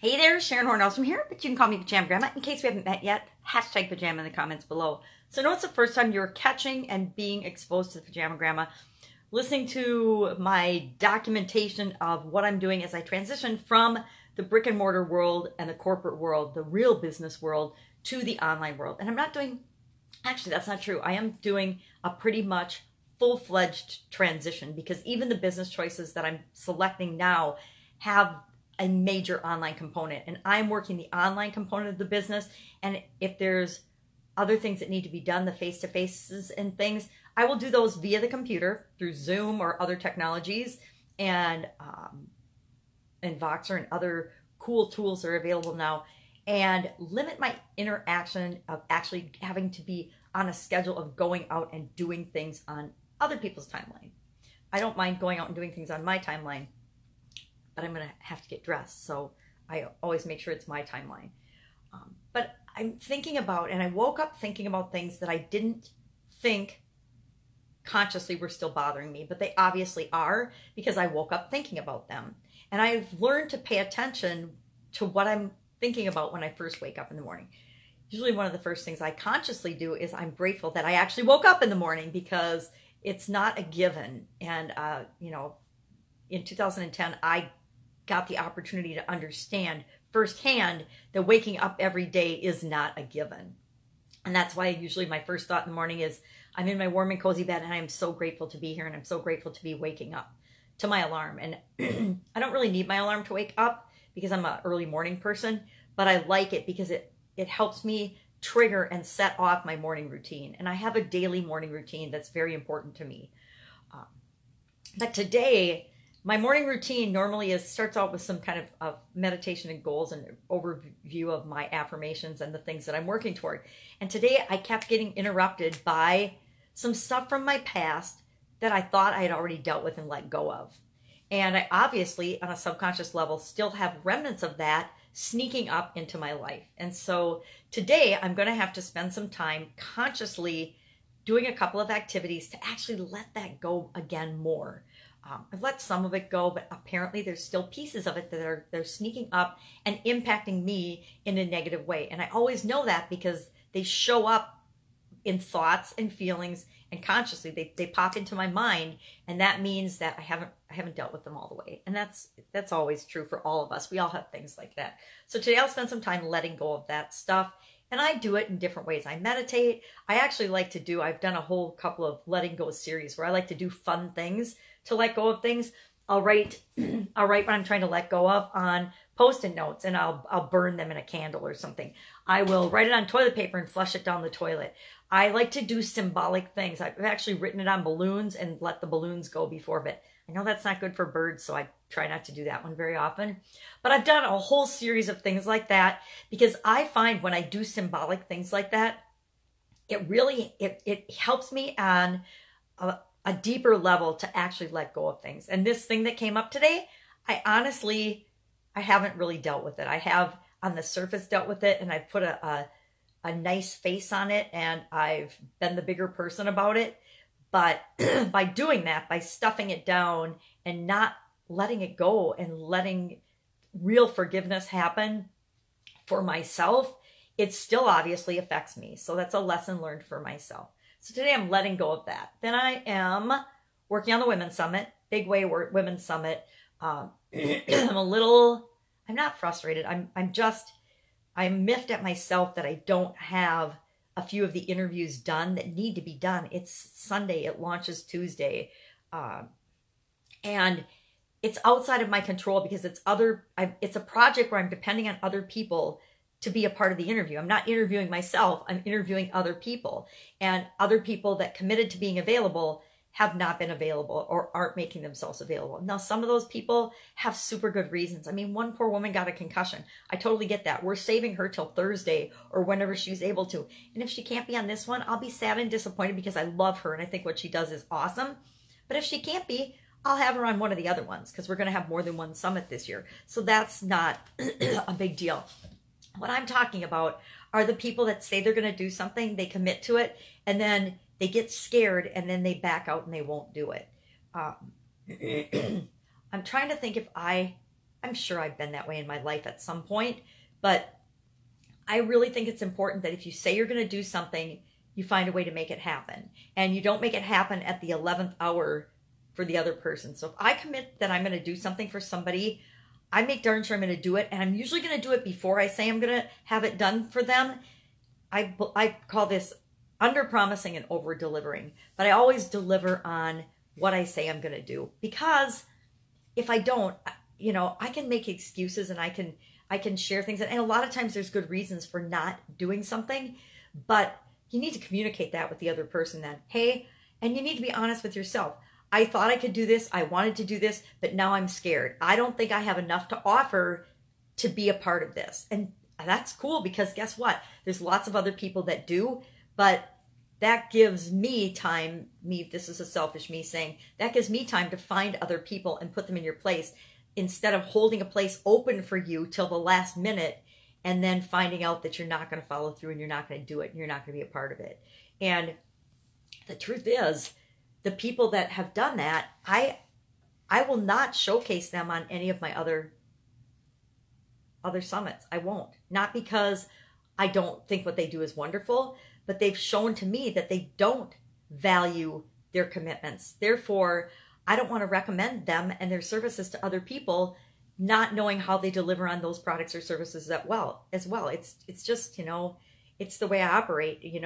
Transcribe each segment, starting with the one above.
Hey there, Sharon Horne-Ellstrom here, but you can call me Pajama Grandma. In case we haven't met yet, hashtag pajama in the comments below. So I know it's the first time you're catching and being exposed to the Pajama Grandma, listening to my documentation of what I'm doing as I transition from the brick and mortar world and the corporate world, the real business world, to the online world. And I'm not doing, actually that's not true. I am doing a pretty much full-fledged transition because even the business choices that I'm selecting now have a major online component, and I'm working the online component of the business. And if there's other things that need to be done, the face-to-faces and things, I will do those via the computer through Zoom or other technologies, and Voxer and other cool tools that are available now, and limit my interaction of actually having to be on a schedule of going out and doing things on other people's timeline. I don't mind going out and doing things on my timeline, but I'm going to have to get dressed, so I always make sure it's my timeline. But I'm thinking about, and I woke up thinking about things that I didn't think consciously were still bothering me, but they obviously are because I woke up thinking about them. And I've learned to pay attention to what I'm thinking about when I first wake up in the morning. Usually one of the first things I consciously do is I'm grateful that I actually woke up in the morning, because it's not a given. And, you know, in 2010, I got the opportunity to understand firsthand that waking up every day is not a given. And that's why usually my first thought in the morning is I'm in my warm and cozy bed, and I am so grateful to be here, and I'm so grateful to be waking up to my alarm. And I don't really need my alarm to wake up because I'm an early morning person, but I like it because it helps me trigger and set off my morning routine. And I have a daily morning routine that's very important to me. But today, my morning routine normally starts out with some kind of meditation and goals and overview of my affirmations and the things that I'm working toward. And today I kept getting interrupted by some stuff from my past that I thought I had already dealt with and let go of. And I obviously, on a subconscious level, still have remnants of that sneaking up into my life. And so today I'm going to have to spend some time consciously doing a couple of activities to actually let that go again more. I've let some of it go, but apparently there's still pieces of it that they're sneaking up and impacting me in a negative way. And I always know that because they show up in thoughts and feelings, and consciously they pop into my mind, and that means that I haven't dealt with them all the way. And that's always true for all of us. We all have things like that. So today I'll spend some time letting go of that stuff. And I do it in different ways. I meditate. I actually like to do, I've done a whole couple of letting go series where I like to do fun things to let go of things. I'll write what I'm trying to let go of on Post-it notes, and I'll burn them in a candle or something. I will write it on toilet paper and flush it down the toilet. I like to do symbolic things. I've actually written it on balloons and let the balloons go before, but I know that's not good for birds, so I try not to do that one very often. But I've done a whole series of things like that because I find when I do symbolic things like that, it really, it helps me on a deeper level to actually let go of things. And this thing that came up today, I haven't really dealt with it. I have on the surface dealt with it, and I've put a nice face on it, and I've been the bigger person about it. But by doing that, by stuffing it down and not letting it go and letting real forgiveness happen for myself, it still obviously affects me. So that's a lesson learned for myself. So today I'm letting go of that. Then I am working on the Women's Summit, big way Women's Summit. I'm not frustrated. I'm miffed at myself that I don't have a few of the interviews done that need to be done. It's Sunday. It launches Tuesday. And it's outside of my control because it's a project where I'm depending on other people to be a part of the interview. I'm not interviewing myself. I'm interviewing other people. And other people that committed to being available have not been available or aren't making themselves available. Now, some of those people have super good reasons. I mean, one poor woman got a concussion. I totally get that. We're saving her till Thursday or whenever she's able to. And if she can't be on this one, I'll be sad and disappointed because I love her and I think what she does is awesome. But if she can't be, I'll have her on one of the other ones because we're going to have more than one summit this year. So that's not a big deal. What I'm talking about are the people that say they're going to do something, they commit to it, and then they get scared and then they back out and they won't do it. I'm trying to think if I I'm sure I've been that way in my life at some point, but I really think it's important that if you say you're going to do something, you find a way to make it happen. And you don't make it happen at the 11th hour for the other person. So if I commit that I'm going to do something for somebody, I make darn sure I'm going to do it. And I'm usually going to do it before I say I'm going to have it done for them. I call this under-promising and over-delivering. But I always deliver on what I say I'm going to do. Because if I don't, I can make excuses and I can share things. And a lot of times there's good reasons for not doing something. But you need to communicate that with the other person then. Hey, and you need to be honest with yourself. I thought I could do this. I wanted to do this, but now I'm scared. I don't think I have enough to offer to be a part of this. And that's cool because guess what? There's lots of other people that do, but that gives me time. This is a selfish me saying, that gives me time to find other people and put them in your place instead of holding a place open for you till the last minute and then finding out that you're not going to follow through and you're not going to do it and you're not going to be a part of it. And the truth is, the people that have done that, I will not showcase them on any of my other summits. I won't. Not because I don't think what they do is wonderful, but they've shown to me that they don't value their commitments. Therefore, I don't want to recommend them and their services to other people, not knowing how they deliver on those products or services as well. It's just, it's the way I operate.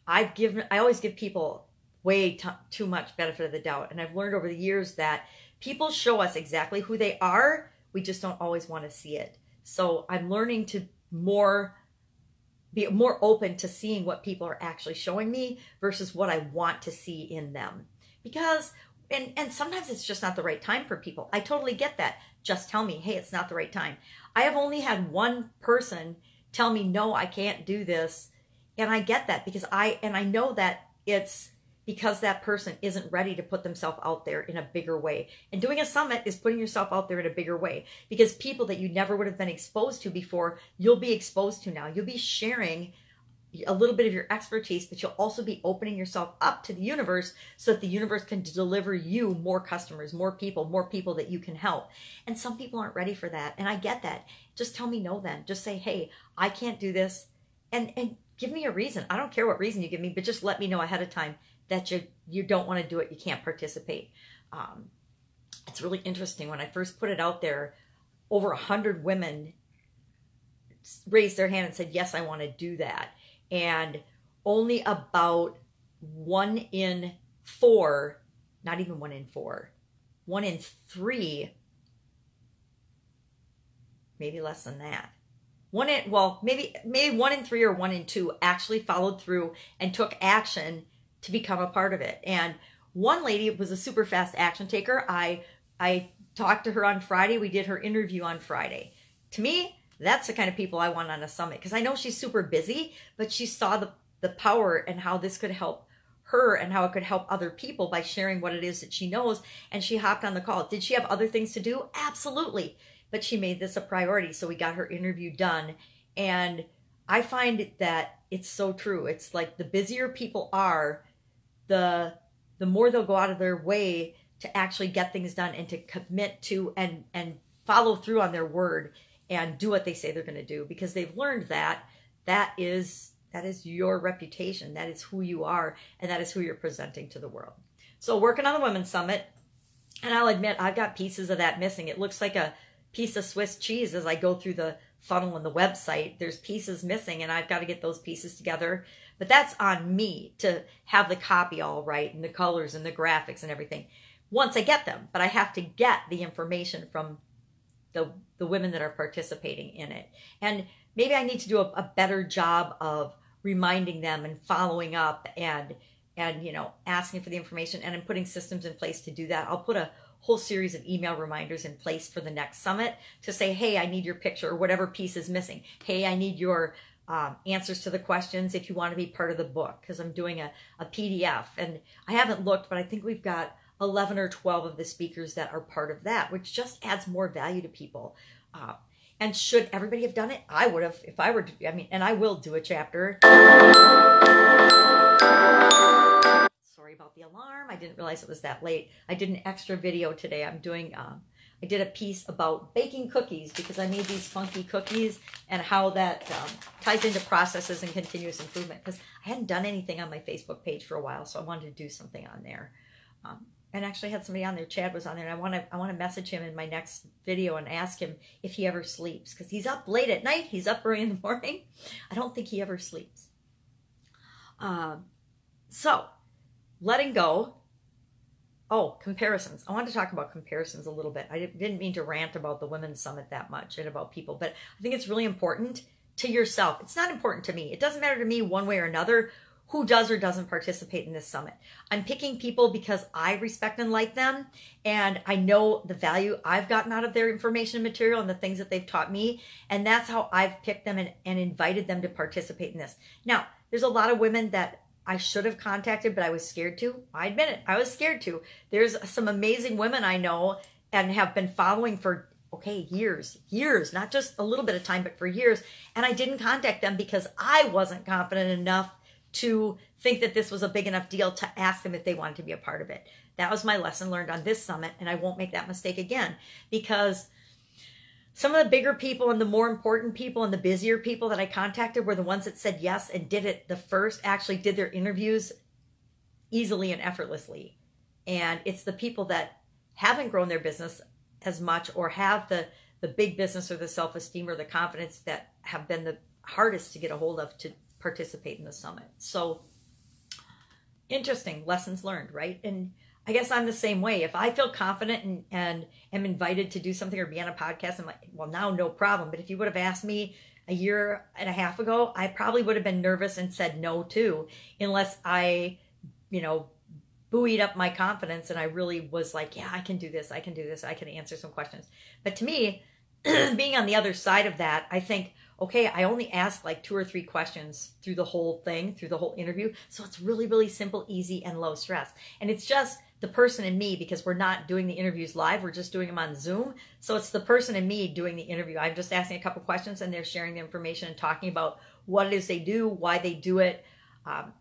I always give people way too much benefit of the doubt. And I've learned over the years that people show us exactly who they are. We just don't always want to see it. So I'm learning to be more open to seeing what people are actually showing me versus what I want to see in them. Because, and sometimes it's just not the right time for people. I totally get that. Just tell me, hey, it's not the right time. I have only had one person tell me, no, I can't do this. And I get that because I know that it's because that person isn't ready to put themselves out there in a bigger way. And doing a summit is putting yourself out there in a bigger way because people that you never would have been exposed to before, you'll be exposed to now. You'll be sharing a little bit of your expertise, but you'll also be opening yourself up to the universe so that the universe can deliver you more customers, more people that you can help. And some people aren't ready for that. And I get that. Just tell me no then. Just say, hey, I can't do this. And give me a reason. I don't care what reason you give me, but just let me know ahead of time that you don't want to do it, you can't participate. It's really interesting. When I first put it out there, over 100 women raised their hand and said, yes, I want to do that. And only about 1 in 4, not even 1 in 4, 1 in 3, maybe less than that. Maybe 1 in 3 or 1 in 2 actually followed through and took action to become a part of it. And one lady was a super fast action taker. I talked to her on Friday. We did her interview on Friday. To me, that's the kind of people I want on a summit because I know she's super busy, but she saw the power and how this could help her and how it could help other people by sharing what it is that she knows. And she hopped on the call. Did she have other things to do? Absolutely. But she made this a priority. So we got her interview done. And I find that it's so true. It's like the busier people are, the more they'll go out of their way to actually get things done and to commit to and follow through on their word and do what they say they're going to do because they've learned that is your reputation. That is who you are, and that is who you're presenting to the world. So working on the Women's Summit, and I'll admit I've got pieces of that missing. It looks like a piece of Swiss cheese as I go through the funnel and the website. There's pieces missing, and I've got to get those pieces together. But that's on me to have the copy all right and the colors and the graphics and everything once I get them. But I have to get the information from the women that are participating in it. And maybe I need to do a better job of reminding them and following up and asking for the information. And I'm putting systems in place to do that. I'll put a whole series of email reminders in place for the next summit to say, hey, I need your picture or whatever piece is missing. Hey, I need your answers to the questions if you want to be part of the book because I'm doing a PDF. And I haven't looked, but I think we've got 11 or 12 of the speakers that are part of that, which just adds more value to people. And should everybody have done it? I would have if I were to, and I will do a chapter. Sorry about the alarm. I didn't realize it was that late. I did an extra video today. I'm doing I did a piece about baking cookies because I made these funky cookies and how that ties into processes and continuous improvement, because I hadn't done anything on my Facebook page for a while, so I wanted to do something on there. And actually had somebody on there, Chad was on there, and I want to message him in my next video and ask him if he ever sleeps, because he's up late at night, he's up early in the morning. I don't think he ever sleeps. So, letting go. Oh, comparisons. I wanted to talk about comparisons a little bit. I didn't mean to rant about the Women's Summit that much and about people, but I think it's really important to yourself. It's not important to me. It doesn't matter to me one way or another who does or doesn't participate in this summit. I'm picking people because I respect and like them, and I know the value I've gotten out of their information and material and the things that they've taught me, and that's how I've picked them and invited them to participate in this. Now, there's a lot of women that I should have contacted, but I was scared to. I admit it, I was scared to. There's some amazing women I know and have been following for, years, not just a little bit of time, but for years, and I didn't contact them because I wasn't confident enough to think that this was a big enough deal to ask them if they wanted to be a part of it. That was my lesson learned on this summit, and I won't make that mistake again, because some of the bigger people and the more important people and the busier people that I contacted were the ones that said yes and did it the first, actually did their interviews easily and effortlessly. And it's the people that haven't grown their business as much or have the big business or the self-esteem or the confidence that have been the hardest to get a hold of to participate in the summit. So interesting lessons learned, right? And I guess I'm the same way. If I feel confident and am invited to do something or be on a podcast, I'm like, well, now no problem. But if you would have asked me a year and a half ago, I probably would have been nervous and said no too, unless I, buoyed up my confidence and I really was like, yeah, I can do this, I can answer some questions. But to me, being on the other side of that, I think, okay, I only asked like 2 or 3 questions through the whole thing, through the whole interview. So it's really, really simple, easy, and low stress. And it's just the person and me, because we're not doing the interviews live, we're just doing them on Zoom. So it's the person and me doing the interview. I'm just asking a couple questions and they're sharing the information and talking about what it is they do, why they do it,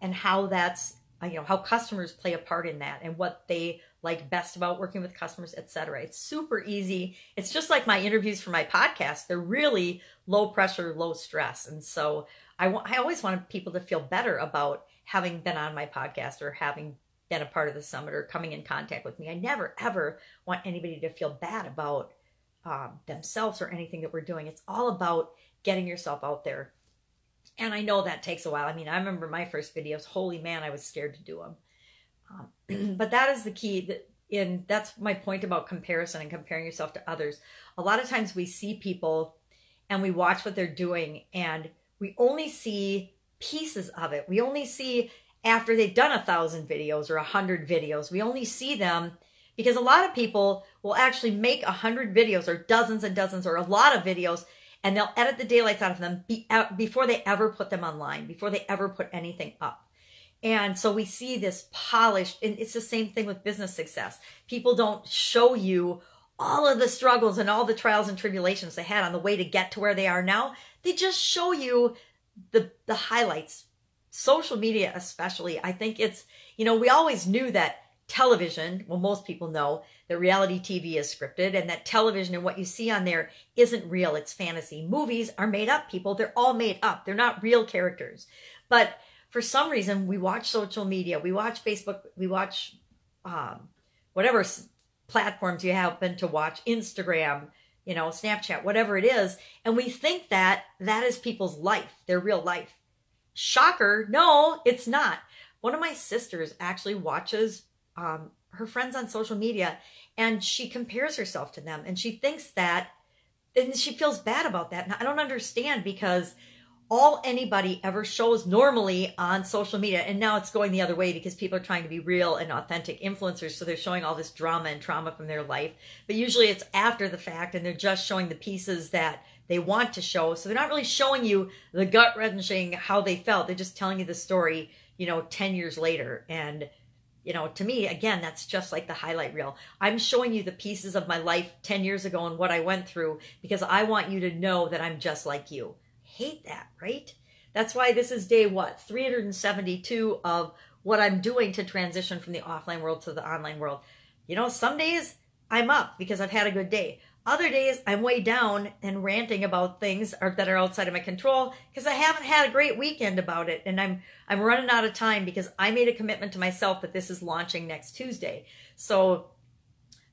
and how that's, how customers play a part in that and what they like best about working with customers, etc. It's super easy. It's just like my interviews for my podcast. They're really low pressure, low stress. And so I always wanted people to feel better about having been on my podcast or having been a part of the summit or coming in contact with me. I never, ever want anybody to feel bad about themselves or anything that we're doing. It's all about getting yourself out there. And I know that takes a while. I mean, I remember my first videos, holy man, I was scared to do them. But that is the key. That's my point about comparison and comparing yourself to others. A lot of times we see people and we watch what they're doing and we only see pieces of it. We only see after they've done 1,000 videos or 100 videos. We only see them because a lot of people will actually make 100 videos or dozens and dozens or a lot of videos, and they'll edit the daylights out of them before they ever put them online, before they ever put anything up. And so we see this polished, and it's the same thing with business success. People don't show you all of the struggles and all the trials and tribulations they had on the way to get to where they are now. They just show you the highlights. Social media especially, I think it's, we always knew that television, well, most people know that reality TV is scripted and that television and what you see on there isn't real. It's fantasy. Movies are made up, people. They're all made up. They're not real characters. But for some reason, we watch social media, we watch Facebook, we watch whatever platforms you happen to watch, Instagram, Snapchat, whatever it is, and we think that that is people's life, their real life. Shocker, no, it's not. One of my sisters actually watches her friends on social media, and she compares herself to them, and she thinks that, and she feels bad about that. And I don't understand, because all anybody ever shows normally on social media, and now it's going the other way because people are trying to be real and authentic influencers, so they're showing all this drama and trauma from their life, but usually it's after the fact, and they're just showing the pieces that they want to show, so they're not really showing you the gut-wrenching how they felt. They're just telling you the story, 10 years later. And to me, again, that's just like the highlight reel. I'm showing you the pieces of my life 10 years ago and what I went through because I want you to know that I'm just like you. Hate that, right? That's why this is day 372 of what I'm doing to transition from the offline world to the online world. Some days I'm up because I've had a good day. Other days, I'm way down and ranting about things that are outside of my control because I haven't had a great weekend about it. And I'm running out of time because I made a commitment to myself that this is launching next Tuesday. So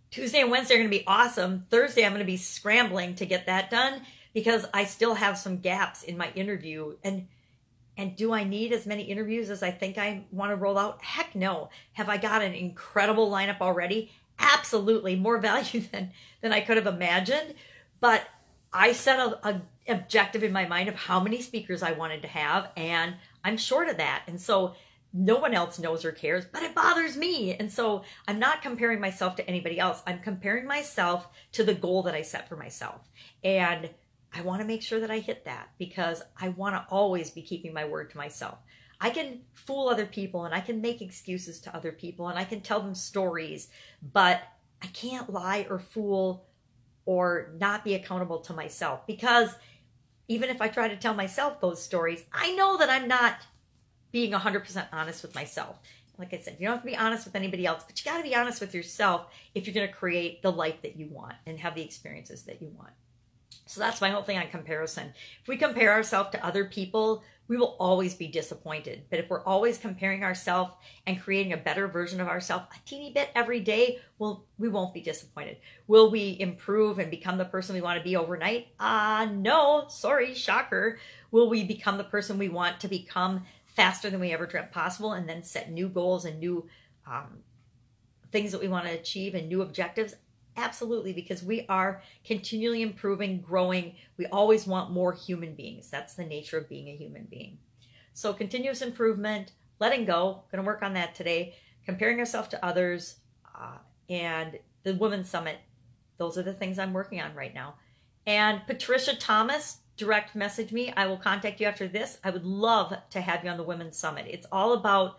Tuesday and Wednesday are going to be awesome. Thursday, I'm going to be scrambling to get that done because I still have some gaps in my interview. And do I need as many interviews as I think I want to roll out? Heck no. Have I got an incredible lineup already? Absolutely. More value than I could have imagined. But I set an objective in my mind of how many speakers I wanted to have, and I'm short of that. And so no one else knows or cares, but it bothers me. And so I'm not comparing myself to anybody else. I'm comparing myself to the goal that I set for myself. And I want to make sure that I hit that because I want to always be keeping my word to myself. I can fool other people and I can make excuses to other people and I can tell them stories, but I can't lie or fool or not be accountable to myself, because even if I try to tell myself those stories, I know that I'm not being 100% honest with myself. Like I said, you don't have to be honest with anybody else, but you got to be honest with yourself if you're going to create the life that you want and have the experiences that you want. So that's my whole thing on comparison. If we compare ourselves to other people, we will always be disappointed. But if we're always comparing ourselves and creating a better version of ourselves a teeny bit every day, well, we won't be disappointed. Will we improve and become the person we want to be overnight? No, sorry, shocker. Will we become the person we want to become faster than we ever dreamt possible and then set new goals and new things that we want to achieve and new objectives? Absolutely, because we are continually improving, growing. We always want more human beings. That's the nature of being a human being. So continuous improvement, letting go, going to work on that today, comparing ourselves to others, and the Women's Summit. Those are the things I'm working on right now. And Patricia Thomas, direct message me. I will contact you after this. I would love to have you on the Women's Summit. It's all about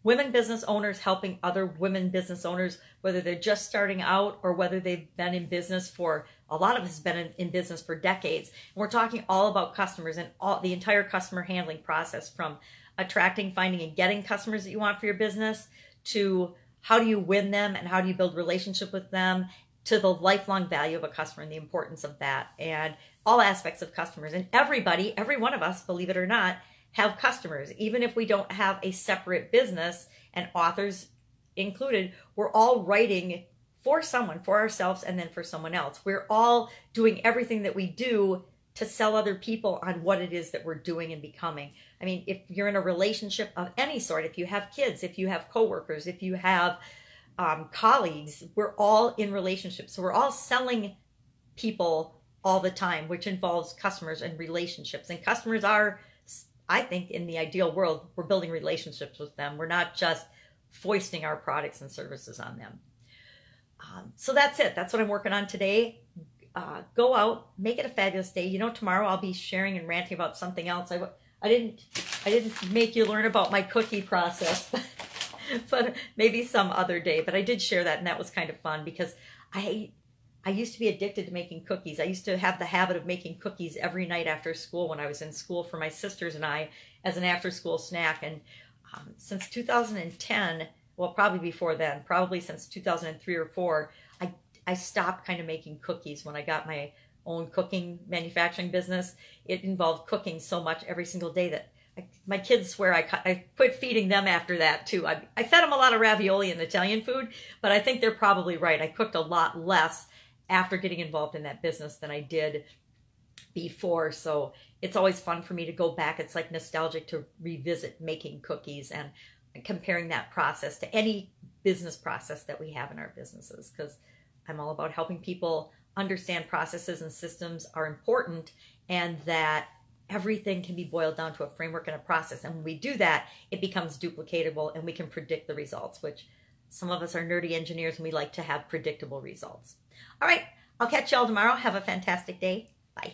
women business owners helping other women business owners, whether they're just starting out or whether they've been in business for, a lot of us have been in business for decades. And we're talking all about customers and the entire customer handling process, from attracting, finding, and getting customers that you want for your business, to how do you win them and how do you build relationship with them, to the lifelong value of a customer and the importance of that, and all aspects of customers. And everybody, every one of us, believe it or not, have customers. Even if we don't have a separate business, and authors included, we're all writing for someone, for ourselves, and then for someone else. We're all doing everything that we do to sell other people on what it is that we're doing and becoming. I mean, if you're in a relationship of any sort, if you have kids, if you have coworkers, if you have colleagues, we're all in relationships. So we're all selling people all the time, which involves customers and relationships. And customers are, I think, in the ideal world, we're building relationships with them. We're not just foisting our products and services on them. So that's it. That's what I'm working on today. Go out, make it a fabulous day. You know, tomorrow I'll be sharing and ranting about something else. I didn't make you learn about my cookie process, but maybe some other day. But I did share that, and that was kind of fun because I used to be addicted to making cookies. I used to have the habit of making cookies every night after school when I was in school for my sisters and I as an after-school snack. And since 2010, well, probably before then, probably since 2003 or 4, I stopped kind of making cookies when I got my own cooking manufacturing business. It involved cooking so much every single day that my kids swear I quit feeding them after that too. I fed them a lot of ravioli and Italian food, but I think they're probably right. I cooked a lot less after getting involved in that business than I did before. So it's always fun for me to go back. It's like nostalgic to revisit making cookies and comparing that process to any business process that we have in our businesses, because I'm all about helping people understand processes and systems are important, and that everything can be boiled down to a framework and a process. And when we do that, it becomes duplicatable and we can predict the results, which some of us are nerdy engineers and we like to have predictable results. All right, I'll catch y'all tomorrow. Have a fantastic day. Bye.